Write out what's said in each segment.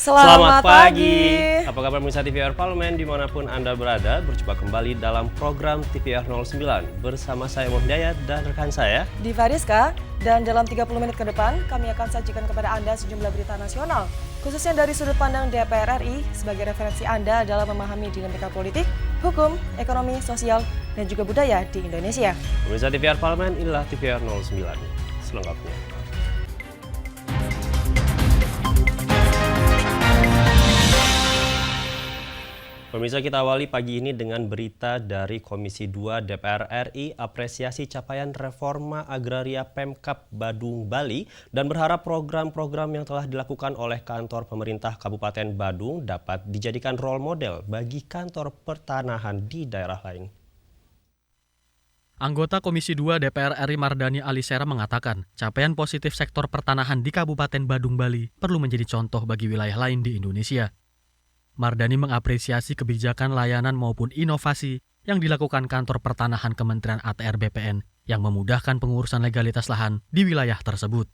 Selamat pagi. Apa kabar pemirsa TVR Parlemen dimanapun Anda berada? Berjumpa kembali dalam program TVR 09 bersama saya Muhdayat dan rekan saya Diva Rizka. Dan dalam 30 menit ke depan kami akan sajikan kepada Anda sejumlah berita nasional, khususnya dari sudut pandang DPR RI sebagai referensi Anda dalam memahami dinamika politik, hukum, ekonomi, sosial, dan juga budaya di Indonesia. Pemirsa TVR Parlemen, inilah TVR 09 selengkapnya. Pemirsa, kita awali pagi ini dengan berita dari Komisi 2 DPR RI apresiasi capaian reforma agraria Pemkab Badung Bali dan berharap program-program yang telah dilakukan oleh kantor pemerintah Kabupaten Badung dapat dijadikan role model bagi kantor pertanahan di daerah lain. Anggota Komisi 2 DPR RI Mardani Alisera mengatakan capaian positif sektor pertanahan di Kabupaten Badung Bali perlu menjadi contoh bagi wilayah lain di Indonesia. Mardani mengapresiasi kebijakan layanan maupun inovasi yang dilakukan kantor pertanahan Kementerian ATR BPN yang memudahkan pengurusan legalitas lahan di wilayah tersebut.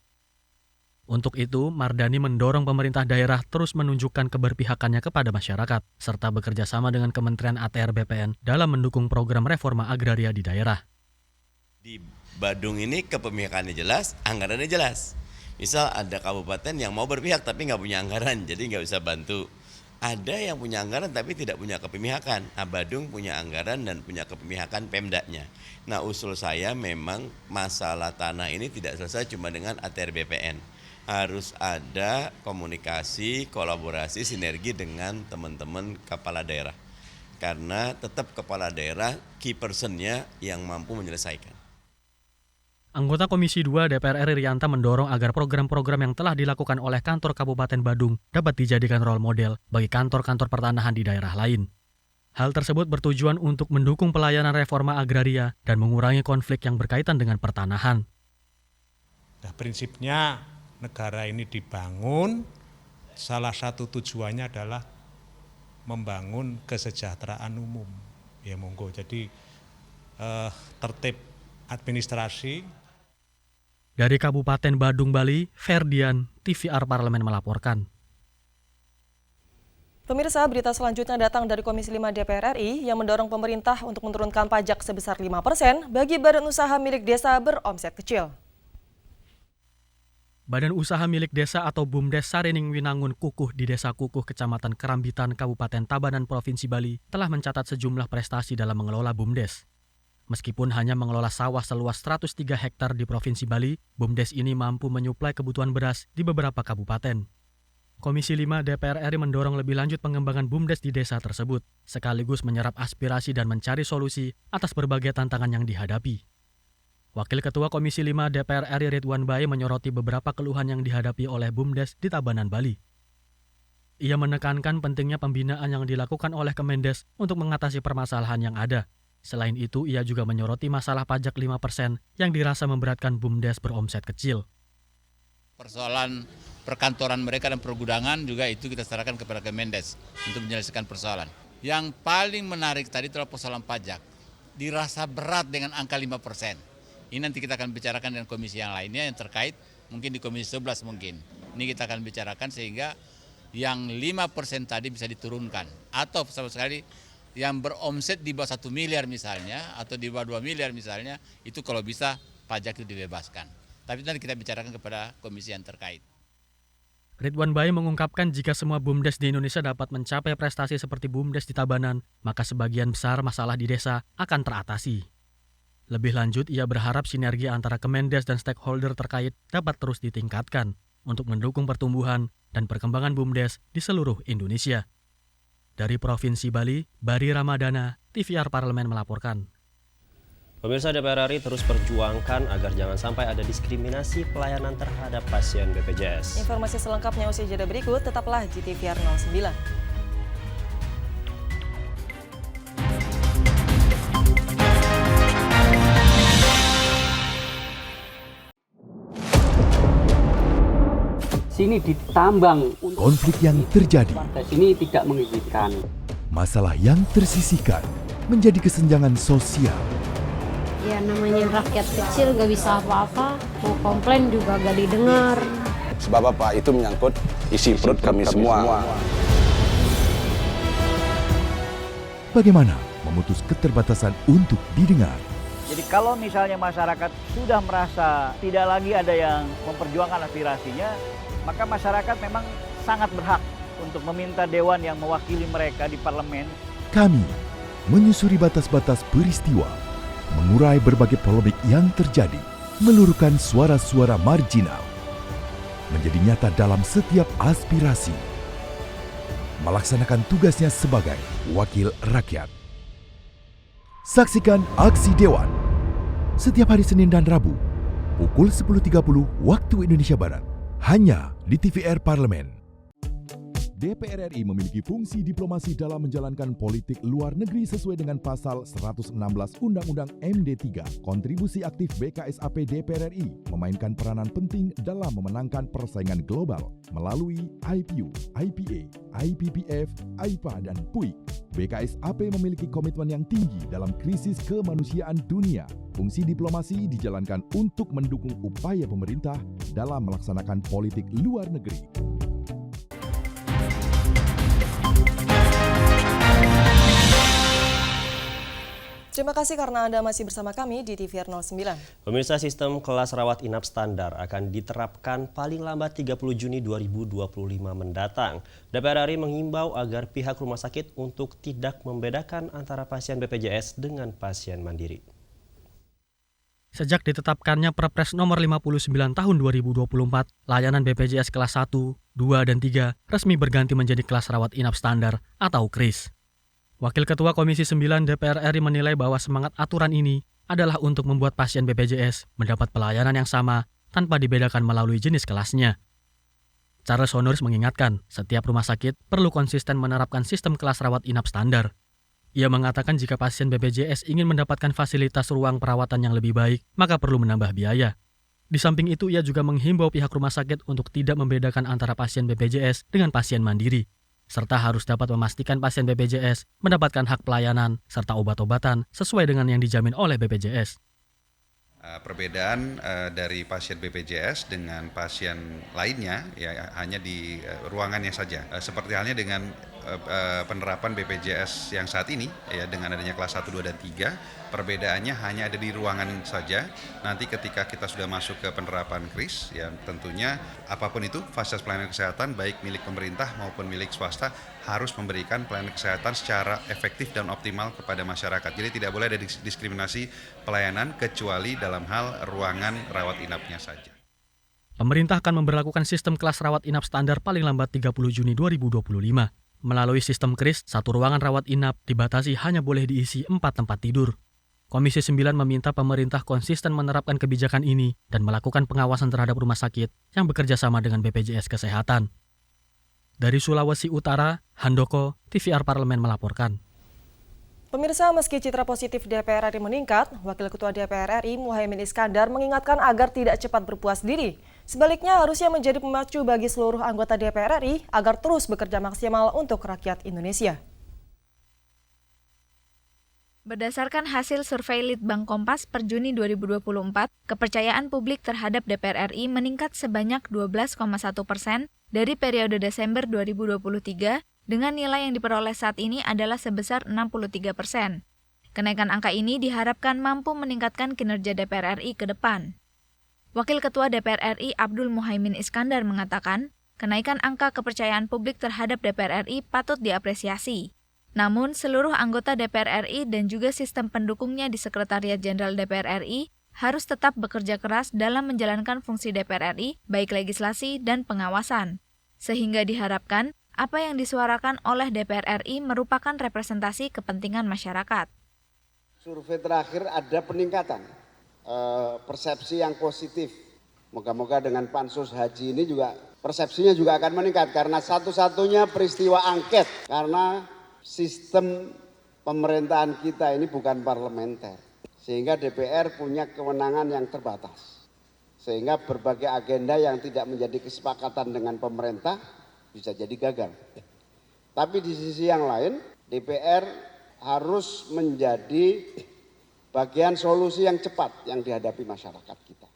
Untuk itu, Mardani mendorong pemerintah daerah terus menunjukkan keberpihakannya kepada masyarakat, serta bekerja sama dengan Kementerian ATR BPN dalam mendukung program reforma agraria di daerah. Di Badung ini kepemihakannya jelas, anggarannya jelas. Misal ada kabupaten yang mau berpihak tapi nggak punya anggaran, jadi nggak bisa bantu. Ada yang punya anggaran tapi tidak punya kepemihakan. Nah, Badung punya anggaran dan punya kepemihakan Pemdanya. Nah, usul saya memang masalah tanah ini tidak selesai cuma dengan ATR BPN. Harus ada komunikasi, kolaborasi, sinergi dengan teman-teman kepala daerah. Karena tetap kepala daerah key person-nya yang mampu menyelesaikan. Anggota Komisi 2 DPR RI Rianta mendorong agar program-program yang telah dilakukan oleh kantor Kabupaten Badung dapat dijadikan role model bagi kantor-kantor pertanahan di daerah lain. Hal tersebut bertujuan untuk mendukung pelayanan reforma agraria dan mengurangi konflik yang berkaitan dengan pertanahan. Nah, prinsipnya negara ini dibangun, salah satu tujuannya adalah membangun kesejahteraan umum. Ya monggo, jadi tertib administrasi. Dari Kabupaten Badung Bali, Ferdian, TVR Parlemen melaporkan. Pemirsa, berita selanjutnya datang dari Komisi 5 DPR RI yang mendorong pemerintah untuk menurunkan pajak sebesar 5% bagi badan usaha milik desa beromset kecil. Badan Usaha Milik Desa atau BUMDes Sarining Winangun Kukuh di Desa Kukuh, Kecamatan Kerambitan, Kabupaten Tabanan, Provinsi Bali telah mencatat sejumlah prestasi dalam mengelola BUMDes. Meskipun hanya mengelola sawah seluas 103 hektar di Provinsi Bali, BUMDes ini mampu menyuplai kebutuhan beras di beberapa kabupaten. Komisi 5 DPR RI mendorong lebih lanjut pengembangan BUMDes di desa tersebut, sekaligus menyerap aspirasi dan mencari solusi atas berbagai tantangan yang dihadapi. Wakil Ketua Komisi 5 DPR RI Ridwan Bae menyoroti beberapa keluhan yang dihadapi oleh BUMDes di Tabanan, Bali. Ia menekankan pentingnya pembinaan yang dilakukan oleh Kemendes untuk mengatasi permasalahan yang ada. Selain itu, ia juga menyoroti masalah pajak 5% yang dirasa memberatkan BUMDes beromset kecil. Persoalan perkantoran mereka dan pergudangan juga itu kita serahkan kepada Kemendes untuk menyelesaikan persoalan. Yang paling menarik tadi adalah persoalan pajak. Dirasa berat dengan angka 5%. Ini nanti kita akan bicarakan dengan komisi yang lainnya yang terkait, mungkin di komisi 11 mungkin. Ini kita akan bicarakan sehingga yang 5% tadi bisa diturunkan. Atau sama sekali yang beromset di bawah 1 miliar misalnya, atau di bawah 2 miliar misalnya, itu kalau bisa pajak itu dibebaskan. Tapi nanti kita bicarakan kepada komisi yang terkait. Ridwan Bae mengungkapkan jika semua BUMDes di Indonesia dapat mencapai prestasi seperti BUMDes di Tabanan, maka sebagian besar masalah di desa akan teratasi. Lebih lanjut, ia berharap sinergi antara Kemendes dan stakeholder terkait dapat terus ditingkatkan untuk mendukung pertumbuhan dan perkembangan BUMDes di seluruh Indonesia. Dari Provinsi Bali, Bari Ramadana, TVR Parlemen melaporkan. Pemirsa, DPR RI terus perjuangkan agar jangan sampai ada diskriminasi pelayanan terhadap pasien BPJS. Informasi selengkapnya usai jeda berikut, tetaplah di TVR 09. Sini ditambang. Konflik yang terjadi, Warga sini tidak mengizinkan. masalah yang tersisihkan menjadi kesenjangan sosial. Ya namanya rakyat kecil gak bisa apa-apa, mau komplain juga gak didengar. Sebab apa? Itu menyangkut isi perut kami semua. Bagaimana memutus keterbatasan untuk didengar? Jadi kalau misalnya masyarakat sudah merasa tidak lagi ada yang memperjuangkan aspirasinya, maka masyarakat memang sangat berhak untuk meminta dewan yang mewakili mereka di parlemen. Kami menyusuri batas-batas peristiwa, mengurai berbagai polemik yang terjadi, meluruhkan suara-suara marginal, menjadi nyata dalam setiap aspirasi, melaksanakan tugasnya sebagai wakil rakyat. Saksikan Aksi Dewan setiap hari Senin dan Rabu pukul 10.30 waktu Indonesia Barat hanya di TVR Parlemen. DPR RI memiliki fungsi diplomasi dalam menjalankan politik luar negeri sesuai dengan pasal 116 Undang-Undang MD 3. Kontribusi aktif BKSAP DPR RI memainkan peranan penting dalam memenangkan persaingan global melalui IPU, IPA, IPPF, AIPA, dan PUIK. BKSAP memiliki komitmen yang tinggi dalam krisis kemanusiaan dunia. Fungsi diplomasi dijalankan untuk mendukung upaya pemerintah dalam melaksanakan politik luar negeri. Terima kasih karena Anda masih bersama kami di TVR 09. Pemirsa, sistem kelas rawat inap standar akan diterapkan paling lambat 30 Juni 2025 mendatang. DPR RI menghimbau agar pihak rumah sakit untuk tidak membedakan antara pasien BPJS dengan pasien mandiri. Sejak ditetapkannya Perpres nomor 59 tahun 2024, layanan BPJS kelas 1, 2, dan 3 resmi berganti menjadi kelas rawat inap standar atau KRIS. Wakil Ketua Komisi 9 DPR RI menilai bahwa semangat aturan ini adalah untuk membuat pasien BPJS mendapat pelayanan yang sama tanpa dibedakan melalui jenis kelasnya. Charles Honoris mengingatkan, setiap rumah sakit perlu konsisten menerapkan sistem kelas rawat inap standar. Ia mengatakan jika pasien BPJS ingin mendapatkan fasilitas ruang perawatan yang lebih baik, maka perlu menambah biaya. Di samping itu, ia juga menghimbau pihak rumah sakit untuk tidak membedakan antara pasien BPJS dengan pasien mandiri, serta harus dapat memastikan pasien BPJS mendapatkan hak pelayanan serta obat-obatan sesuai dengan yang dijamin oleh BPJS. Perbedaan dari pasien BPJS dengan pasien lainnya ya hanya di ruangannya saja. Seperti halnya dengan penerapan BPJS yang saat ini ya, dengan adanya kelas 1, 2, dan 3, perbedaannya hanya ada di ruangan saja. Nanti ketika kita sudah masuk ke penerapan KRIS, ya tentunya apapun itu fasilitas pelayanan kesehatan baik milik pemerintah maupun milik swasta harus memberikan pelayanan kesehatan secara efektif dan optimal kepada masyarakat. Jadi tidak boleh ada diskriminasi pelayanan kecuali dalam hal ruangan rawat inapnya saja. Pemerintah akan memberlakukan sistem kelas rawat inap standar paling lambat 30 Juni 2025. Melalui sistem KRIS, satu ruangan rawat inap dibatasi hanya boleh diisi 4 tempat tidur. Komisi 9 meminta pemerintah konsisten menerapkan kebijakan ini dan melakukan pengawasan terhadap rumah sakit yang bekerja sama dengan BPJS Kesehatan. Dari Sulawesi Utara, Handoko, TVR Parlemen melaporkan. Pemirsa, meski citra positif DPR RI meningkat, Wakil Ketua DPR RI Muhaimin Iskandar mengingatkan agar tidak cepat berpuas diri. Sebaliknya harusnya menjadi pemacu bagi seluruh anggota DPR RI agar terus bekerja maksimal untuk rakyat Indonesia. Berdasarkan hasil survei Litbang Kompas per Juni 2024, kepercayaan publik terhadap DPR RI meningkat sebanyak 12,1% dari periode Desember 2023 dengan nilai yang diperoleh saat ini adalah sebesar 63%. Kenaikan angka ini diharapkan mampu meningkatkan kinerja DPR RI ke depan. Wakil Ketua DPR RI Abdul Muhaimin Iskandar mengatakan, kenaikan angka kepercayaan publik terhadap DPR RI patut diapresiasi. Namun, seluruh anggota DPR RI dan juga sistem pendukungnya di Sekretariat Jenderal DPR RI harus tetap bekerja keras dalam menjalankan fungsi DPR RI, baik legislasi dan pengawasan. Sehingga diharapkan, apa yang disuarakan oleh DPR RI merupakan representasi kepentingan masyarakat. Survei terakhir ada peningkatan persepsi yang positif. Moga-moga dengan pansus haji ini juga persepsinya juga akan meningkat karena satu-satunya peristiwa angket. Karena sistem pemerintahan kita ini bukan parlementer. Sehingga DPR punya kewenangan yang terbatas. Sehingga berbagai agenda yang tidak menjadi kesepakatan dengan pemerintah bisa jadi gagal. Tapi di sisi yang lain, DPR harus menjadi bagian solusi yang cepat yang dihadapi masyarakat kita.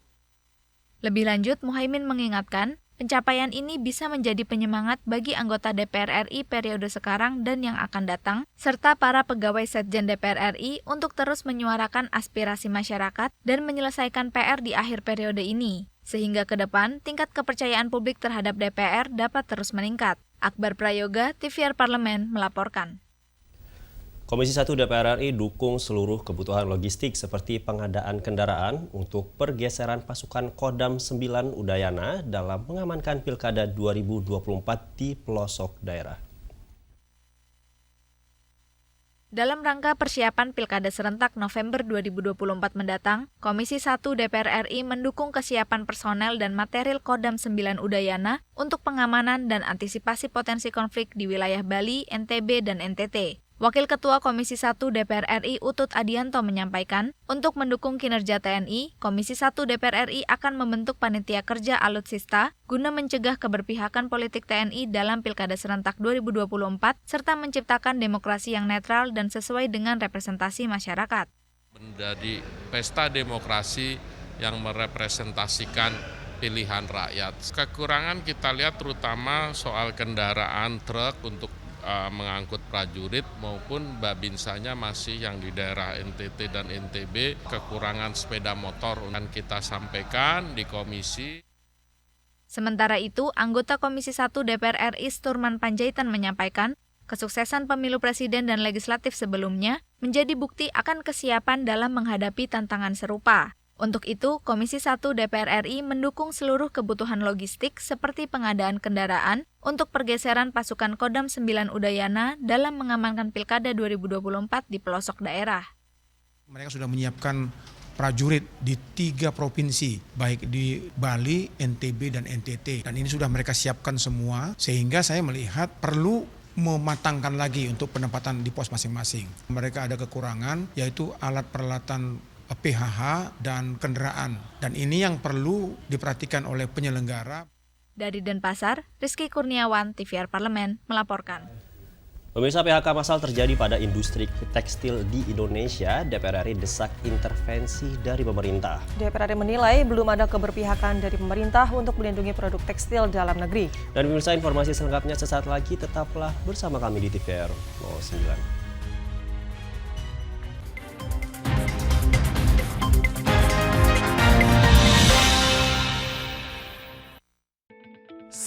Lebih lanjut, Muhaimin mengingatkan, Pencapaian ini bisa menjadi penyemangat bagi anggota DPR RI periode sekarang dan yang akan datang, serta para pegawai Setjen DPR RI untuk terus menyuarakan aspirasi masyarakat dan menyelesaikan PR di akhir periode ini. Sehingga ke depan, tingkat kepercayaan publik terhadap DPR dapat terus meningkat. Akbar Prayoga, TVR Parlemen, melaporkan. Komisi 1 DPR RI dukung seluruh kebutuhan logistik seperti pengadaan kendaraan untuk pergeseran pasukan Kodam 9 Udayana dalam mengamankan Pilkada 2024 di pelosok daerah. Dalam rangka persiapan Pilkada serentak November 2024 mendatang, Komisi 1 DPR RI mendukung kesiapan personel dan material Kodam 9 Udayana untuk pengamanan dan antisipasi potensi konflik di wilayah Bali, NTB, dan NTT. Wakil Ketua Komisi 1 DPR RI Utut Adianto menyampaikan, untuk mendukung kinerja TNI, Komisi 1 DPR RI akan membentuk panitia kerja alutsista guna mencegah keberpihakan politik TNI dalam Pilkada serentak 2024 serta menciptakan demokrasi yang netral dan sesuai dengan representasi masyarakat. Menjadi pesta demokrasi yang merepresentasikan pilihan rakyat. Kekurangan kita lihat terutama soal kendaraan truk untuk mengangkut prajurit maupun babinsanya masih yang di daerah NTT dan NTB, kekurangan sepeda motor yang kita sampaikan di komisi. Sementara itu, anggota Komisi 1 DPR RI Sturman Panjaitan menyampaikan, kesuksesan pemilu presiden dan legislatif sebelumnya menjadi bukti akan kesiapan dalam menghadapi tantangan serupa. Untuk itu, Komisi 1 DPR RI mendukung seluruh kebutuhan logistik seperti pengadaan kendaraan untuk pergeseran pasukan Kodam 9 Udayana dalam mengamankan Pilkada 2024 di pelosok daerah. Mereka sudah menyiapkan prajurit di 3 provinsi, baik di Bali, NTB, dan NTT. Dan ini sudah mereka siapkan semua, sehingga saya melihat perlu mematangkan lagi untuk penempatan di pos masing-masing. Mereka ada kekurangan, yaitu alat peralatan PHH dan kendaraan. Dan ini yang perlu diperhatikan oleh penyelenggara. Dari Denpasar, Rizky Kurniawan, TVR Parlemen, melaporkan. Pemirsa, PHK massal terjadi pada industri tekstil di Indonesia. DPR RI desak intervensi dari pemerintah. DPR RI menilai belum ada keberpihakan dari pemerintah untuk melindungi produk tekstil dalam negeri. Dan pemirsa, informasi selengkapnya sesaat lagi, tetaplah bersama kami di TVR 09.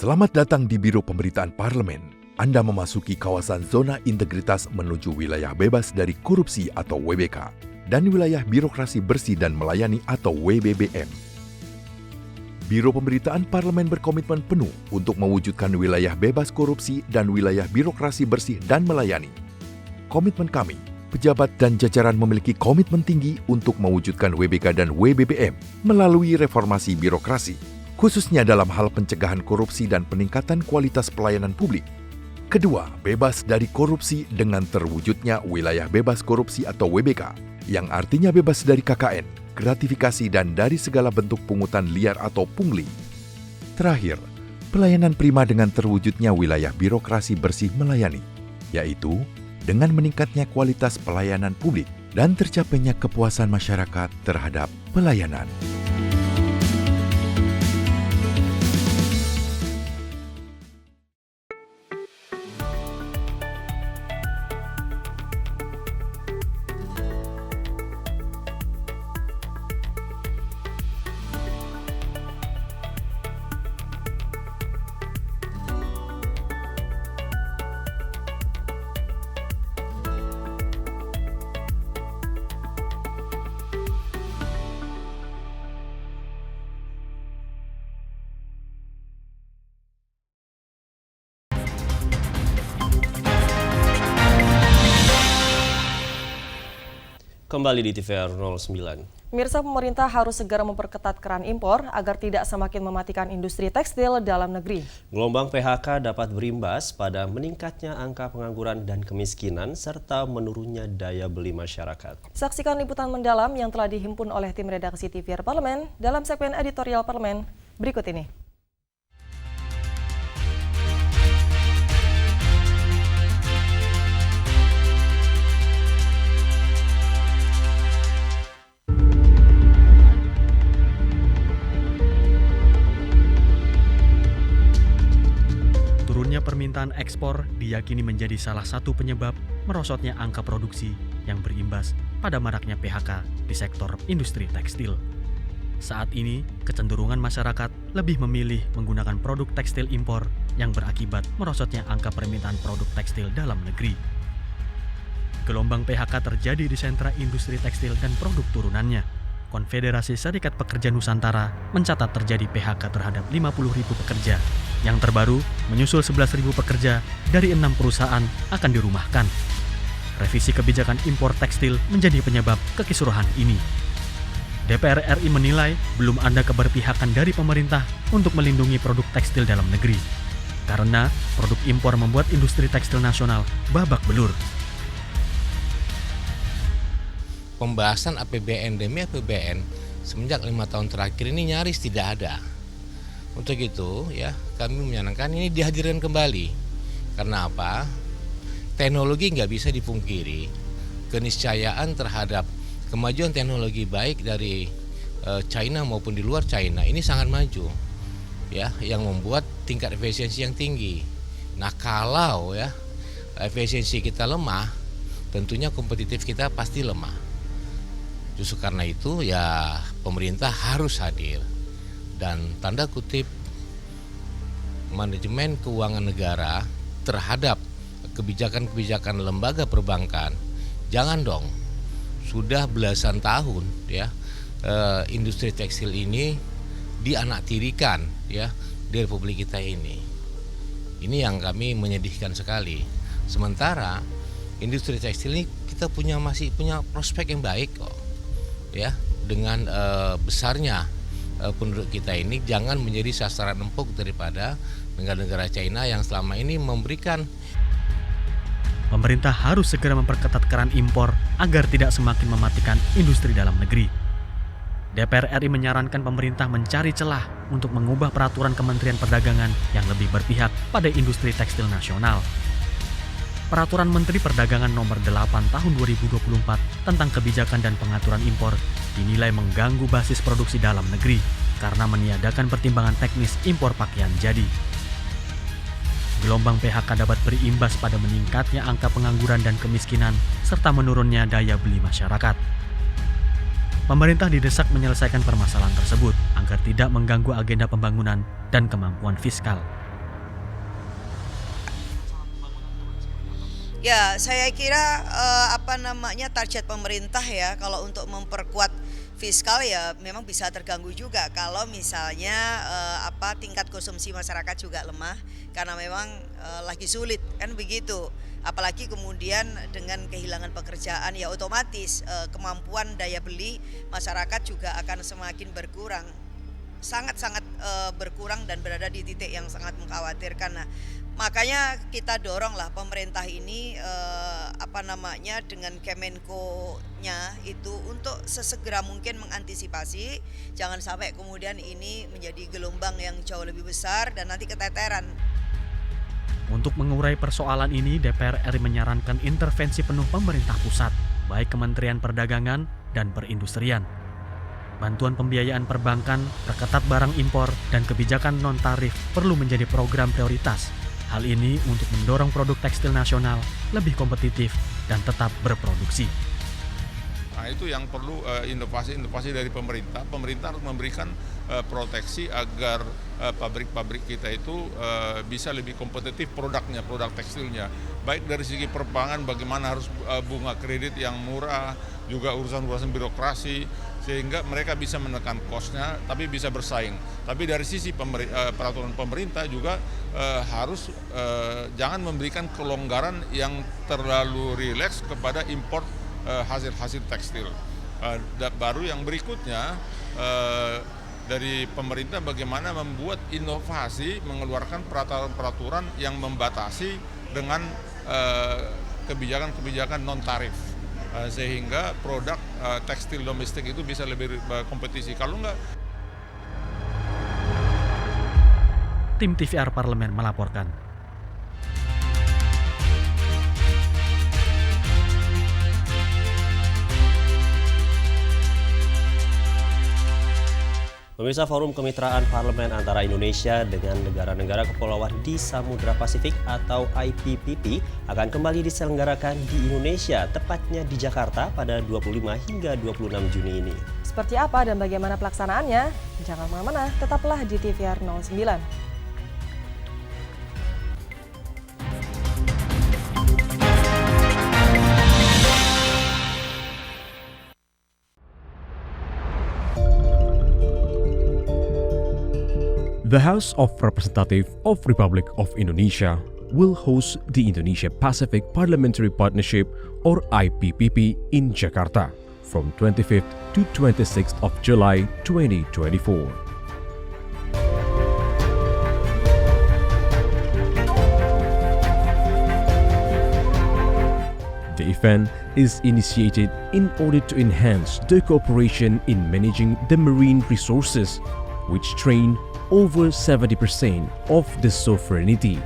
Selamat datang di Biro Pemberitaan Parlemen. Anda memasuki kawasan zona integritas menuju wilayah bebas dari korupsi atau WBK dan wilayah birokrasi bersih dan melayani atau WBBM. Biro Pemberitaan Parlemen berkomitmen penuh untuk mewujudkan wilayah bebas korupsi dan wilayah birokrasi bersih dan melayani. Komitmen kami, pejabat dan jajaran memiliki komitmen tinggi untuk mewujudkan WBK dan WBBM melalui reformasi birokrasi, khususnya dalam hal pencegahan korupsi dan peningkatan kualitas pelayanan publik. Kedua, bebas dari korupsi dengan terwujudnya wilayah bebas korupsi atau WBK, yang artinya bebas dari KKN, gratifikasi dan dari segala bentuk pungutan liar atau pungli. Terakhir, pelayanan prima dengan terwujudnya wilayah birokrasi bersih melayani, yaitu dengan meningkatnya kualitas pelayanan publik dan tercapainya kepuasan masyarakat terhadap pelayanan. Kembali di TVR 09. Pemirsa, pemerintah harus segera memperketat keran impor agar tidak semakin mematikan industri tekstil dalam negeri. Gelombang PHK dapat berimbas pada meningkatnya angka pengangguran dan kemiskinan serta menurunnya daya beli masyarakat. Saksikan liputan mendalam yang telah dihimpun oleh tim redaksi TVR Parlemen dalam segmen editorial Parlemen berikut ini. permintaan ekspor diyakini menjadi salah satu penyebab merosotnya angka produksi yang berimbas pada maraknya PHK di sektor industri tekstil. Saat ini, kecenderungan masyarakat lebih memilih menggunakan produk tekstil impor yang berakibat merosotnya angka permintaan produk tekstil dalam negeri. Gelombang PHK terjadi di sentra industri tekstil dan produk turunannya. Konfederasi Serikat Pekerja Nusantara mencatat terjadi PHK terhadap 50.000 pekerja. Yang terbaru, menyusul 11.000 pekerja dari 6 perusahaan akan dirumahkan. Revisi kebijakan impor tekstil menjadi penyebab kekisruhan ini. DPR RI menilai belum ada keberpihakan dari pemerintah untuk melindungi produk tekstil dalam negeri. Karena produk impor membuat industri tekstil nasional babak belur. Pembahasan APBN demi APBN semenjak 5 tahun terakhir ini nyaris tidak ada. Untuk itu ya kami menyarankan ini dihadirkan kembali. Karena apa? Teknologi nggak bisa dipungkiri. Keniscayaan terhadap kemajuan teknologi baik dari China maupun di luar China ini sangat maju, ya, yang membuat tingkat efisiensi yang tinggi. Nah, kalau ya efisiensi kita lemah, tentunya kompetitif kita pasti lemah. Justru karena itu ya pemerintah harus hadir dan tanda kutip manajemen keuangan negara terhadap kebijakan-kebijakan lembaga perbankan. Jangan dong. Sudah belasan tahun ya industri tekstil ini dianaktirikan ya di Republik kita ini. Ini yang kami menyedihkan sekali. Sementara industri tekstil ini kita masih punya prospek yang baik kok. Ya, dengan besarnya penduduk kita ini jangan menjadi sasaran empuk daripada negara-negara China yang selama ini memberikan. Pemerintah harus segera memperketat keran impor agar tidak semakin mematikan industri dalam negeri. DPR RI menyarankan pemerintah mencari celah untuk mengubah peraturan Kementerian Perdagangan yang lebih berpihak pada industri tekstil nasional. Peraturan Menteri Perdagangan Nomor 8 Tahun 2024 tentang kebijakan dan pengaturan impor dinilai mengganggu basis produksi dalam negeri karena meniadakan pertimbangan teknis impor pakaian jadi. Gelombang PHK dapat berimbas pada meningkatnya angka pengangguran dan kemiskinan, serta menurunnya daya beli masyarakat. Pemerintah didesak menyelesaikan permasalahan tersebut agar tidak mengganggu agenda pembangunan dan kemampuan fiskal. Ya, saya kira target pemerintah ya kalau untuk memperkuat fiskal ya memang bisa terganggu juga kalau misalnya tingkat konsumsi masyarakat juga lemah karena memang lagi sulit kan begitu. Apalagi kemudian dengan kehilangan pekerjaan ya otomatis kemampuan daya beli masyarakat juga akan semakin berkurang. Sangat-sangat berkurang dan berada di titik yang sangat mengkhawatirkan. Nah, makanya kita doronglah pemerintah ini dengan Kemenko-nya itu untuk sesegera mungkin mengantisipasi jangan sampai kemudian ini menjadi gelombang yang jauh lebih besar dan nanti keteteran. Untuk mengurai persoalan ini, DPR RI menyarankan intervensi penuh pemerintah pusat, baik Kementerian Perdagangan dan Perindustrian. Bantuan pembiayaan perbankan, perketat barang impor, dan kebijakan non-tarif perlu menjadi program prioritas. Hal ini untuk mendorong produk tekstil nasional lebih kompetitif dan tetap berproduksi. Nah, itu yang perlu inovasi-inovasi dari pemerintah. Pemerintah harus memberikan proteksi agar pabrik-pabrik kita itu bisa lebih kompetitif produknya, produk tekstilnya. Baik dari segi perbankan bagaimana harus bunga kredit yang murah, juga urusan-urusan birokrasi, sehingga mereka bisa menekan cost-nya tapi bisa bersaing. Tapi dari sisi peraturan pemerintah juga harus jangan memberikan kelonggaran yang terlalu rileks kepada impor hasil-hasil tekstil. Baru yang berikutnya dari pemerintah bagaimana membuat inovasi mengeluarkan peraturan-peraturan yang membatasi dengan kebijakan-kebijakan non-tarif sehingga produk tekstil domestik itu bisa lebih berkompetisi. Kalau enggak. Tim TVR Parlemen melaporkan. Pemirsa, Forum Kemitraan Parlemen antara Indonesia dengan negara-negara kepulauan di Samudra Pasifik atau IPPP akan kembali diselenggarakan di Indonesia, tepatnya di Jakarta pada 25 hingga 26 Juni ini. Seperti apa dan bagaimana pelaksanaannya? Jangan kemana-mana, tetaplah di TVR 09. The House of Representatives of Republic of Indonesia will host the Indonesia-Pacific Parliamentary Partnership or IPPP in Jakarta from 25th to 26th of July 2024. The event is initiated in order to enhance the cooperation in managing the marine resources, which drain over 70% of the sovereignty.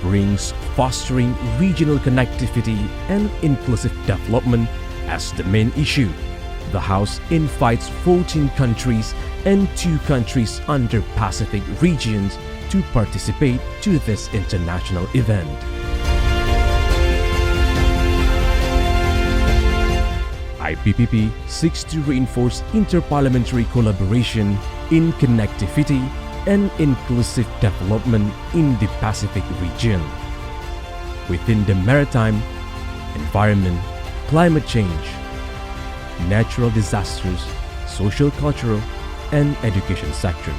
Brings fostering regional connectivity and inclusive development as the main issue. The House invites 14 countries and 2 countries under Pacific regions to participate to this international event. IPPP seeks to reinforce interparliamentary collaboration in connectivity and inclusive development in the Pacific region. Within the maritime, environment, climate change, natural disasters, social, cultural, and education sector.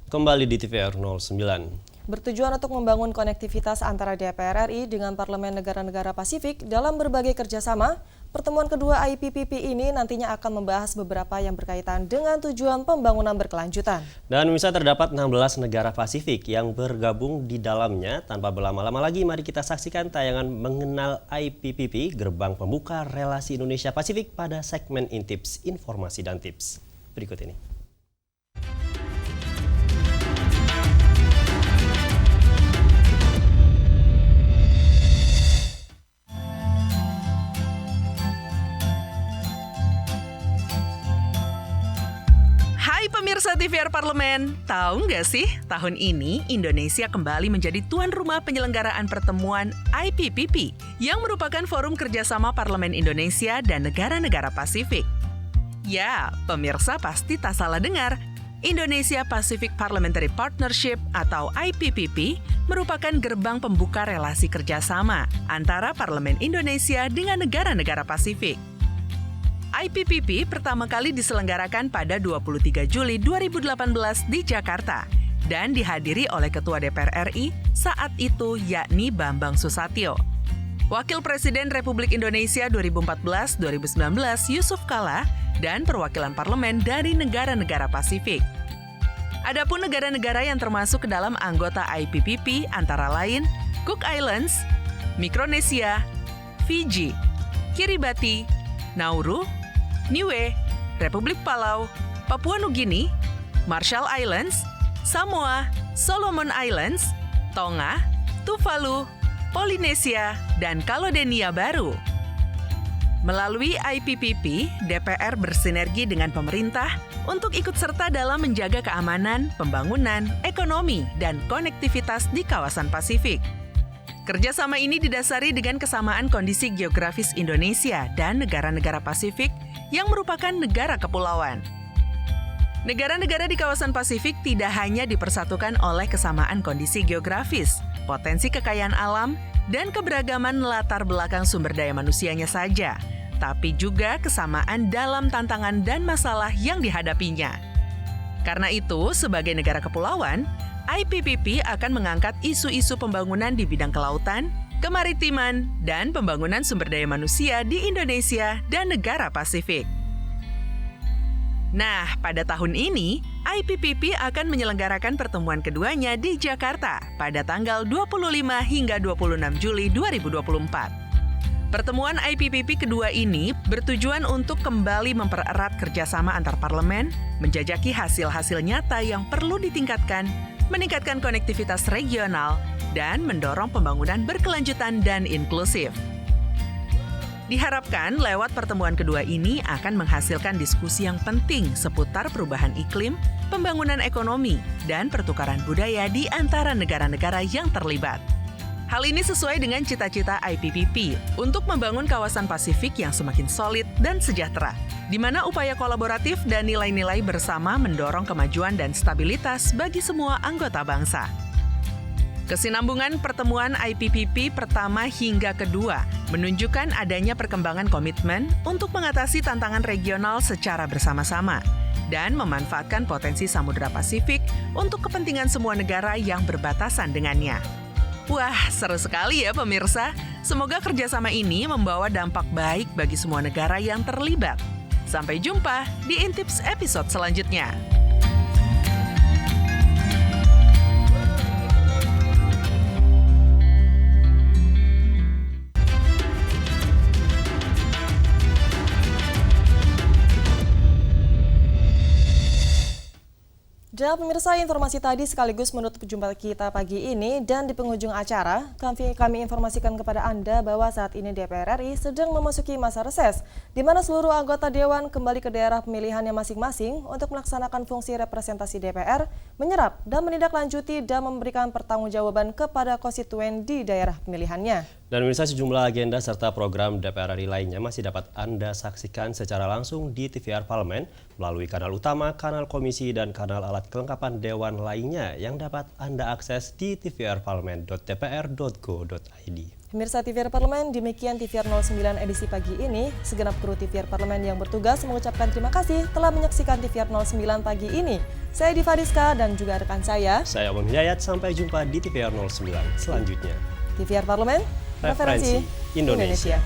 Kembali di TVR 09. Bertujuan untuk membangun konektivitas antara DPR RI dengan parlemen negara-negara Pasifik dalam berbagai kerjasama, pertemuan kedua IPPP ini nantinya akan membahas beberapa yang berkaitan dengan tujuan pembangunan berkelanjutan. Dan bisa terdapat 16 negara Pasifik yang bergabung di dalamnya. Tanpa berlama-lama lagi, mari kita saksikan tayangan mengenal IPPP, gerbang pembuka relasi Indonesia Pasifik pada segmen Intips, Informasi dan Tips. Berikut ini. Hai pemirsa TVR Parlemen, tahu nggak sih tahun ini Indonesia kembali menjadi tuan rumah penyelenggaraan pertemuan IPPP yang merupakan forum kerjasama Parlemen Indonesia dan negara-negara Pasifik. Ya, pemirsa pasti tak salah dengar, Indonesia Pacific Parliamentary Partnership atau IPPP merupakan gerbang pembuka relasi kerjasama antara Parlemen Indonesia dengan negara-negara Pasifik. IPPP pertama kali diselenggarakan pada 23 Juli 2018 di Jakarta dan dihadiri oleh Ketua DPR RI saat itu yakni Bambang Susatyo. Wakil Presiden Republik Indonesia 2014-2019 Yusuf Kala dan perwakilan parlemen dari negara-negara Pasifik. Adapun negara-negara yang termasuk ke dalam anggota IPPP antara lain Cook Islands, Mikronesia, Fiji, Kiribati, Nauru, Niue, Republik Palau, Papua Nugini, Marshall Islands, Samoa, Solomon Islands, Tonga, Tuvalu, Polinesia, dan Kaledonia Baru. Melalui IPPP, DPR bersinergi dengan pemerintah untuk ikut serta dalam menjaga keamanan, pembangunan, ekonomi, dan konektivitas di kawasan Pasifik. Kerjasama ini didasari dengan kesamaan kondisi geografis Indonesia dan negara-negara Pasifik yang merupakan negara kepulauan. Negara-negara di kawasan Pasifik tidak hanya dipersatukan oleh kesamaan kondisi geografis, potensi kekayaan alam, dan keberagaman latar belakang sumber daya manusianya saja, tapi juga kesamaan dalam tantangan dan masalah yang dihadapinya. Karena itu, sebagai negara kepulauan, IPPP akan mengangkat isu-isu pembangunan di bidang kelautan, kemaritiman, dan pembangunan sumber daya manusia di Indonesia dan negara Pasifik. Nah, pada tahun ini, IPPP akan menyelenggarakan pertemuan keduanya di Jakarta pada tanggal 25 hingga 26 Juli 2024. Pertemuan IPPP kedua ini bertujuan untuk kembali mempererat kerjasama antar parlemen, menjajaki hasil-hasil nyata yang perlu ditingkatkan, meningkatkan konektivitas regional, dan mendorong pembangunan berkelanjutan dan inklusif. Diharapkan lewat pertemuan kedua ini akan menghasilkan diskusi yang penting seputar perubahan iklim, pembangunan ekonomi, dan pertukaran budaya di antara negara-negara yang terlibat. Hal ini sesuai dengan cita-cita IPPP untuk membangun kawasan Pasifik yang semakin solid dan sejahtera, di mana upaya kolaboratif dan nilai-nilai bersama mendorong kemajuan dan stabilitas bagi semua anggota bangsa. Kesinambungan pertemuan IPPP pertama hingga kedua menunjukkan adanya perkembangan komitmen untuk mengatasi tantangan regional secara bersama-sama dan memanfaatkan potensi Samudra Pasifik untuk kepentingan semua negara yang berbatasan dengannya. Wah, seru sekali ya pemirsa. Semoga kerjasama ini membawa dampak baik bagi semua negara yang terlibat. Sampai jumpa di Intips episode selanjutnya. Dan pemirsa, informasi tadi sekaligus menutup jumpa kita pagi ini, dan di penghujung acara kami informasikan kepada Anda bahwa saat ini DPR RI sedang memasuki masa reses, di mana seluruh anggota Dewan kembali ke daerah pemilihannya masing-masing untuk melaksanakan fungsi representasi DPR, menyerap dan menindaklanjuti dan memberikan pertanggungjawaban kepada konstituen di daerah pemilihannya. Dan pemirsa, sejumlah agenda serta program DPR RI lainnya masih dapat Anda saksikan secara langsung di TVR Parlemen melalui kanal utama, kanal komisi, dan kanal alat kelengkapan Dewan lainnya yang dapat Anda akses di tvrparlemen.dpr.go.id. Pemirsa TVR Parlemen, demikian TVR 09 edisi pagi ini. Segenap kru TVR Parlemen yang bertugas mengucapkan terima kasih telah menyaksikan TVR 09 pagi ini. Saya Diva Rizka dan juga rekan saya Om Hidayat. Sampai jumpa di TVR 09 selanjutnya. TVR Parlemen, referensi Indonesia.